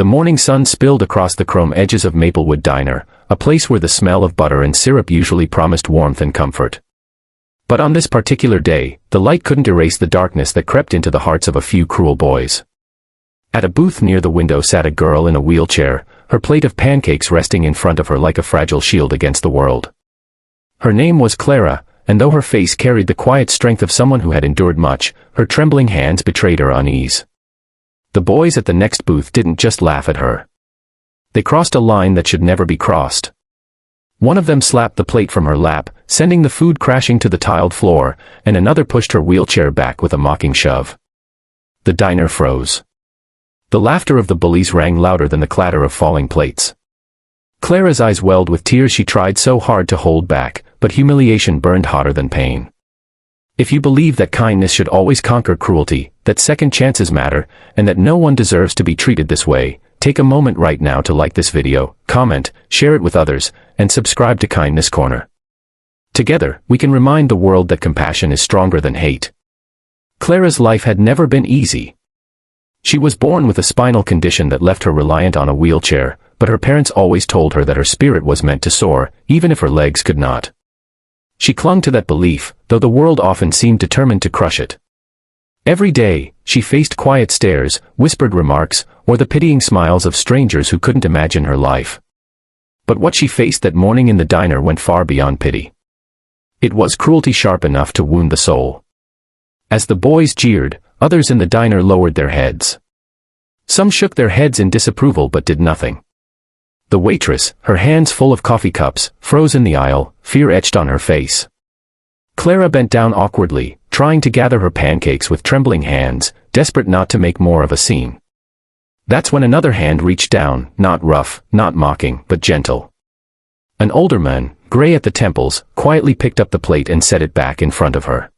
The morning sun spilled across the chrome edges of Maplewood Diner, a place where the smell of butter and syrup usually promised warmth and comfort. But on this particular day, the light couldn't erase the darkness that crept into the hearts of a few cruel boys. At a booth near the window sat a girl in a wheelchair, her plate of pancakes resting in front of her like a fragile shield against the world. Her name was Clara, and though her face carried the quiet strength of someone who had endured much, her trembling hands betrayed her unease. The boys at the next booth didn't just laugh at her. They crossed a line that should never be crossed. One of them slapped the plate from her lap, sending the food crashing to the tiled floor, and another pushed her wheelchair back with a mocking shove. The diner froze. The laughter of the bullies rang louder than the clatter of falling plates. Clara's eyes welled with tears. She tried so hard to hold back, but humiliation burned hotter than pain. If you believe that kindness should always conquer cruelty, that second chances matter, and that no one deserves to be treated this way, take a moment right now to like this video, comment, share it with others, and subscribe to Kindness Corner. Together, we can remind the world that compassion is stronger than hate. Clara's life had never been easy. She was born with a spinal condition that left her reliant on a wheelchair, but her parents always told her that her spirit was meant to soar, even if her legs could not. She clung to that belief, though the world often seemed determined to crush it. Every day, she faced quiet stares, whispered remarks, or the pitying smiles of strangers who couldn't imagine her life. But what she faced that morning in the diner went far beyond pity. It was cruelty sharp enough to wound the soul. As the boys jeered, others in the diner lowered their heads. Some shook their heads in disapproval but did nothing. The waitress, her hands full of coffee cups, froze in the aisle, fear etched on her face. Clara bent down awkwardly, trying to gather her pancakes with trembling hands, desperate not to make more of a scene. That's when another hand reached down, not rough, not mocking, but gentle. An older man, gray at the temples, quietly picked up the plate and set it back in front of her.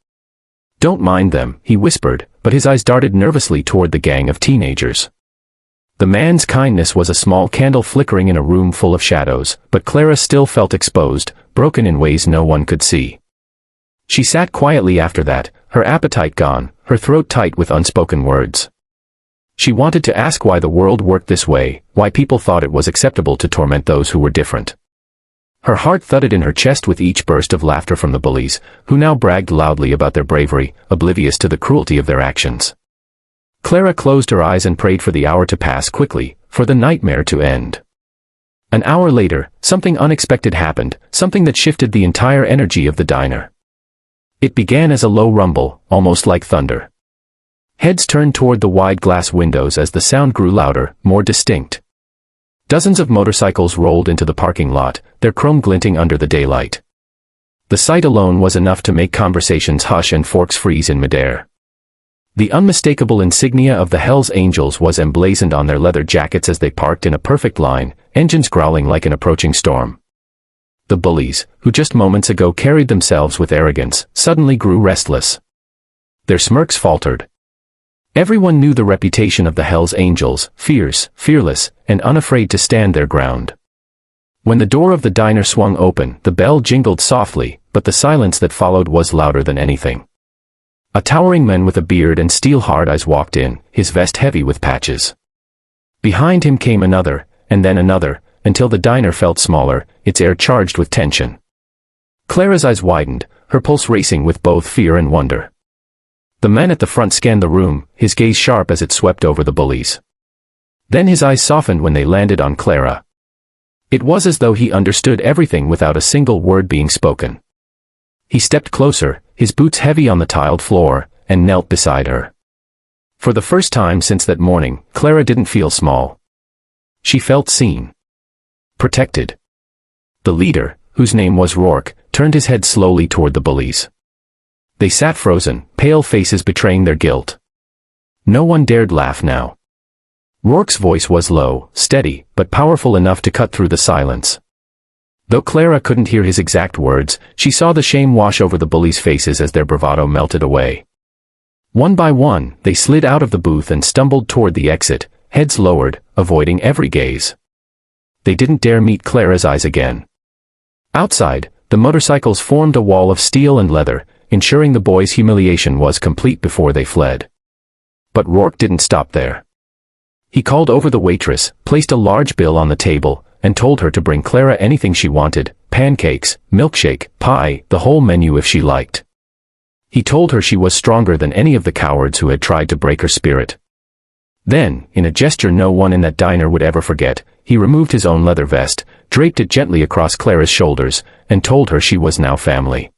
"Don't mind them," he whispered, but his eyes darted nervously toward the gang of teenagers. The man's kindness was a small candle flickering in a room full of shadows, but Clara still felt exposed, broken in ways no one could see. She sat quietly after that, her appetite gone, her throat tight with unspoken words. She wanted to ask why the world worked this way, why people thought it was acceptable to torment those who were different. Her heart thudded in her chest with each burst of laughter from the bullies, who now bragged loudly about their bravery, oblivious to the cruelty of their actions. Clara closed her eyes and prayed for the hour to pass quickly, for the nightmare to end. An hour later, something unexpected happened, something that shifted the entire energy of the diner. It began as a low rumble, almost like thunder. Heads turned toward the wide glass windows as the sound grew louder, more distinct. Dozens of motorcycles rolled into the parking lot, their chrome glinting under the daylight. The sight alone was enough to make conversations hush and forks freeze in midair. The unmistakable insignia of the Hells Angels was emblazoned on their leather jackets as they parked in a perfect line, engines growling like an approaching storm. The bullies, who just moments ago carried themselves with arrogance, suddenly grew restless. Their smirks faltered. Everyone knew the reputation of the Hells Angels, fierce, fearless, and unafraid to stand their ground. When the door of the diner swung open, the bell jingled softly, but the silence that followed was louder than anything. A towering man with a beard and steel-hard eyes walked in, his vest heavy with patches. Behind him came another, and then another, until the diner felt smaller, its air charged with tension. Clara's eyes widened, her pulse racing with both fear and wonder. The man at the front scanned the room, his gaze sharp as it swept over the bullies. Then his eyes softened when they landed on Clara. It was as though he understood everything without a single word being spoken. He stepped closer, his boots heavy on the tiled floor, and knelt beside her. For the first time since that morning, Clara didn't feel small. She felt seen. Protected. The leader, whose name was Rourke, turned his head slowly toward the bullies. They sat frozen, pale faces betraying their guilt. No one dared laugh now. Rourke's voice was low, steady, but powerful enough to cut through the silence. Though Clara couldn't hear his exact words, she saw the shame wash over the bullies' faces as their bravado melted away. One by one, they slid out of the booth and stumbled toward the exit, heads lowered, avoiding every gaze. They didn't dare meet Clara's eyes again. Outside, the motorcycles formed a wall of steel and leather, ensuring the boys' humiliation was complete before they fled. But Rourke didn't stop there. He called over the waitress, placed a large bill on the table, and told her to bring Clara anything she wanted, pancakes, milkshake, pie, the whole menu if she liked. He told her she was stronger than any of the cowards who had tried to break her spirit. Then, in a gesture no one in that diner would ever forget, he removed his own leather vest, draped it gently across Clara's shoulders, and told her she was now family.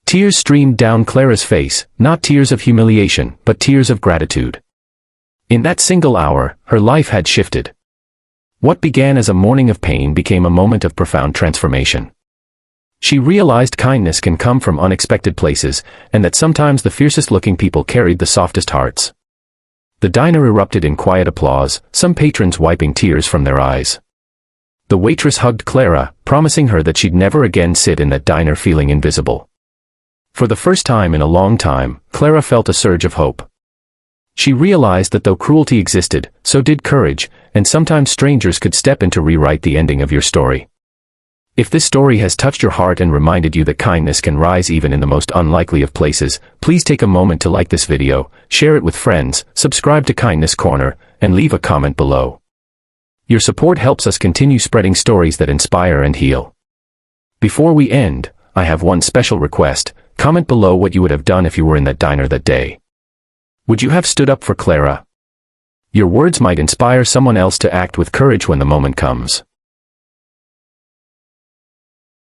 Tears streamed down Clara's face, not tears of humiliation, but tears of gratitude. In that single hour, her life had shifted. What began as a morning of pain became a moment of profound transformation. She realized kindness can come from unexpected places, and that sometimes the fiercest-looking people carried the softest hearts. The diner erupted in quiet applause, some patrons wiping tears from their eyes. The waitress hugged Clara, promising her that she'd never again sit in that diner feeling invisible. For the first time in a long time, Clara felt a surge of hope. She realized that though cruelty existed, so did courage, and sometimes strangers could step in to rewrite the ending of your story. If this story has touched your heart and reminded you that kindness can rise even in the most unlikely of places, please take a moment to like this video, share it with friends, subscribe to Kindness Corner, and leave a comment below. Your support helps us continue spreading stories that inspire and heal. Before we end, I have one special request. Comment below what you would have done if you were in that diner that day. Would you have stood up for Clara? Your words might inspire someone else to act with courage when the moment comes.